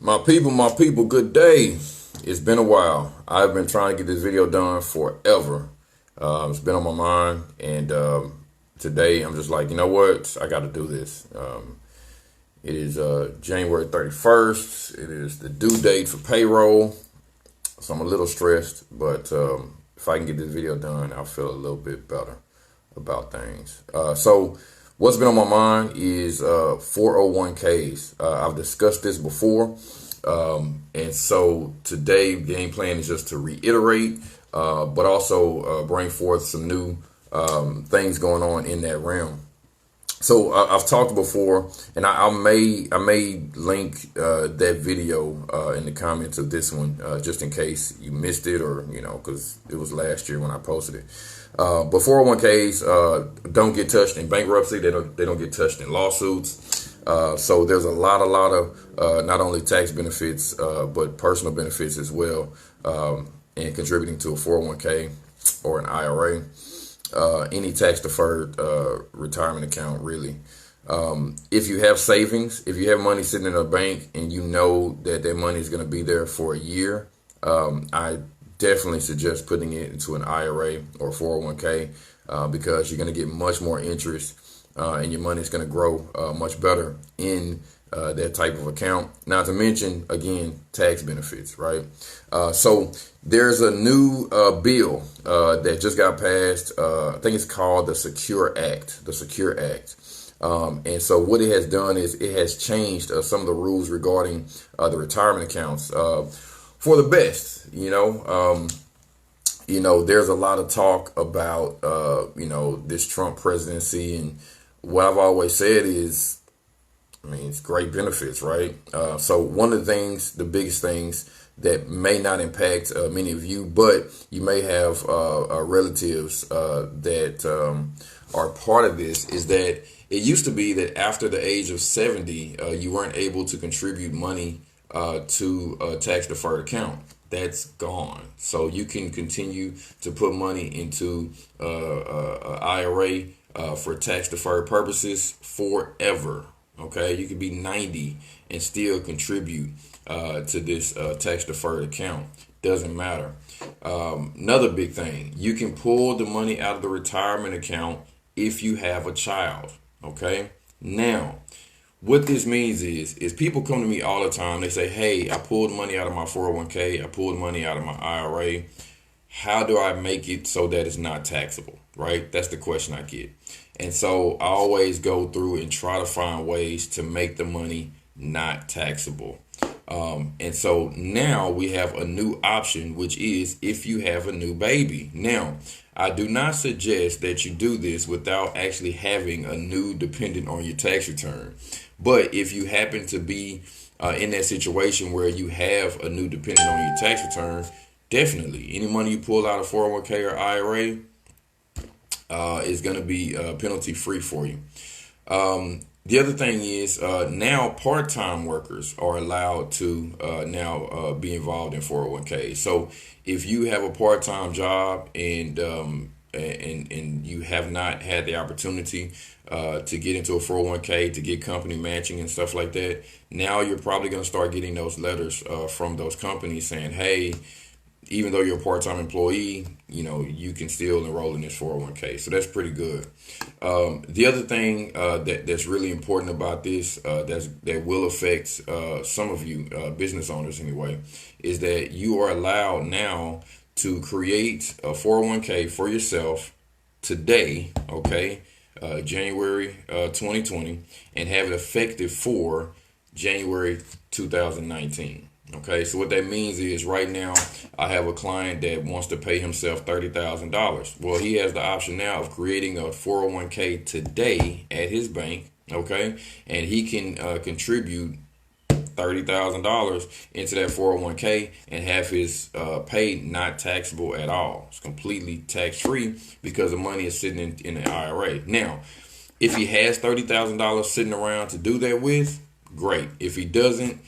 My people, good day. It's been a while. I've been trying to get this video done forever. It's been on my mind, and today I'm just like, you know what? I got to do this. It is January 31st. It is the due date for payroll, so I'm a little stressed, but if I can get this video done, I'll feel a little bit better about things. So what's been on my mind is 401K's. I've discussed this before. And so today game plan is just to reiterate, but also bring forth some new things going on in that realm. So I've talked before, and I may link that video in the comments of this one, just in case you missed it, or because it was last year when I posted it. But 401Ks don't get touched in bankruptcy. They don't get touched in lawsuits. So there's a lot of not only tax benefits but personal benefits as well in contributing to a 401K or an IRA. Any tax deferred retirement account, really. If you have savings, if you have money sitting in a bank and you know that money is going to be there for a year, I definitely suggest putting it into an IRA or 401K because you're going to get much more interest and your money is going to grow much better in that type of account. Not to mention, again, tax benefits, right? So there's a new bill that just got passed. I think it's called the Secure Act. And so what it has done is it has changed some of the rules regarding the retirement accounts for the best. There's a lot of talk about this Trump presidency, and what I've always said is, it's great benefits, right? So one of the biggest things that may not impact many of you, but you may have relatives that are part of this, is that it used to be that after the age of 70, you weren't able to contribute money to a tax deferred account. That's gone. So you can continue to put money into a IRA for tax deferred purposes forever. Okay, you could be 90 and still contribute to this tax deferred account. Doesn't matter. Another big thing, you can pull the money out of the retirement account if you have a child. Okay, now what this means is people come to me all the time. They say, hey, I pulled money out of my 401k. I pulled money out of my IRA. How do I make it so that it's not taxable? Right? That's the question I get. And so I always go through and try to find ways to make the money not taxable. And so now we have a new option, which is if you have a new baby. Now, I do not suggest that you do this without actually having a new dependent on your tax return. But if you happen to be in that situation where you have a new dependent on your tax return, definitely any money you pull out of 401k or IRA is going to be penalty free for you. The other thing is now part-time workers are allowed to now be involved in 401k. So if you have a part-time job and you have not had the opportunity to get into a 401k, to get company matching and stuff like that, now you're probably going to start getting those letters from those companies saying, hey, even though you're a part-time employee, you can still enroll in this 401k. So that's pretty good. The other thing that's really important about this, that will affect some of you business owners anyway, is that you are allowed now to create a 401k for yourself today, okay, January 2020, and have it effective for January 2019. Okay, so what that means is right now I have a client that wants to pay himself $30,000. Well, he has the option now of creating a 401k today at his bank, okay, and he can contribute $30,000 into that 401k and have his pay not taxable at all. It's completely tax free because the money is sitting in the IRA. Now, if he has $30,000 sitting around to do that with, great. If he doesn't,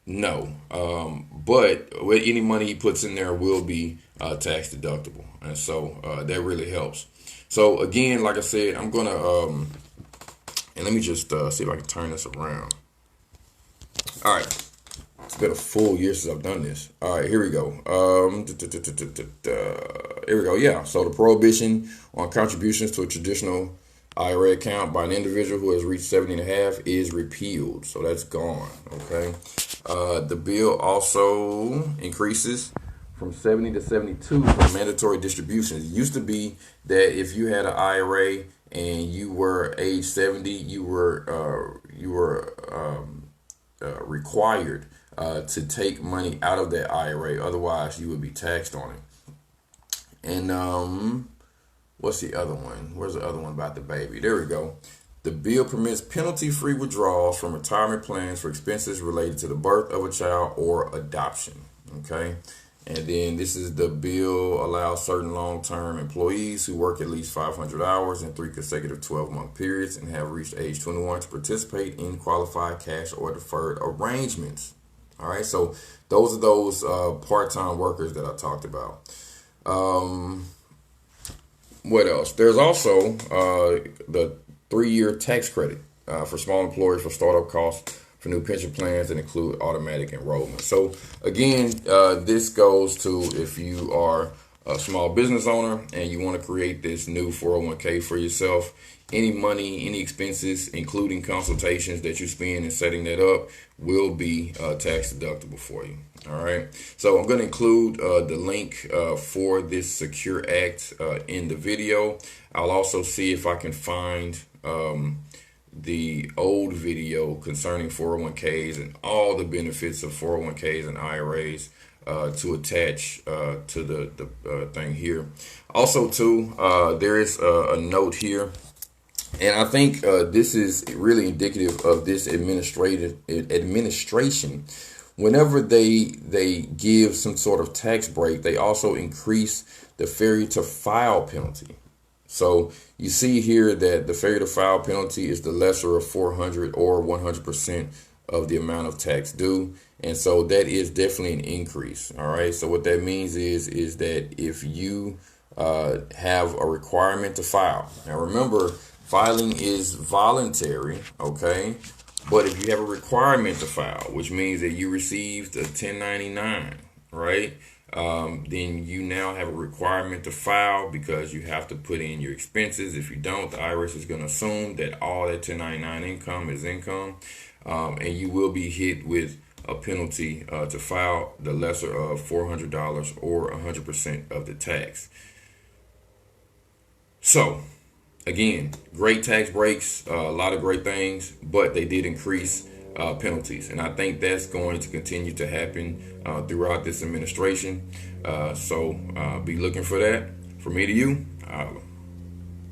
no. But any money he puts in there will be tax deductible. And so that really helps. So again, like I said, I'm going to, and let me just see if I can turn this around. All right. It's been a full year since I've done this. All right, here we go. Here we go. Yeah. So the prohibition on contributions to a traditional IRA account by an individual who has reached 70 and a half is repealed. So that's gone. Okay. The bill also increases from 70 to 72 for mandatory distributions. It used to be that if you had an IRA and you were age 70, you were required to take money out of that IRA. Otherwise, you would be taxed on it. And what's the other one? Where's the other one about the baby? There we go. The bill permits penalty-free withdrawals from retirement plans for expenses related to the birth of a child or adoption. Okay. And then this is the bill allows certain long-term employees who work at least 500 hours in 3 consecutive 12-month periods and have reached age 21 to participate in qualified cash or deferred arrangements. All right, so those are those part-time workers that I talked about. What else? There's also the 3-year tax credit for small employers for startup costs for new pension plans that include automatic enrollment. So again, this goes to if you are a small business owner and you want to create this new 401k for yourself, any money, any expenses, including consultations that you spend in setting that up will be tax deductible for you. All right. So I'm going to include the link for this Secure Act in the video. I'll also see if I can find the old video concerning 401k's and all the benefits of 401k's and IRAs to attach to the thing here. Also, too, there is a note here, and I think this is really indicative of this administration. Whenever they give some sort of tax break, they also increase the failure to file penalty. So you see here that the failure to file penalty is the lesser of 400 or 100% of the amount of tax due. And so that is definitely an increase. All right. So what that means is that if you have a requirement to file, now remember, filing is voluntary. OK. But if you have a requirement to file, which means that you received a 1099, right? Then you now have a requirement to file because you have to put in your expenses. If you don't, the IRS is going to assume that all that 1099 income is income, and you will be hit with a penalty to file the lesser of $400 or 100% of the tax. So, again, great tax breaks, a lot of great things, but they did increase penalties. And I think that's going to continue to happen throughout this administration. So be looking for that. From me to you,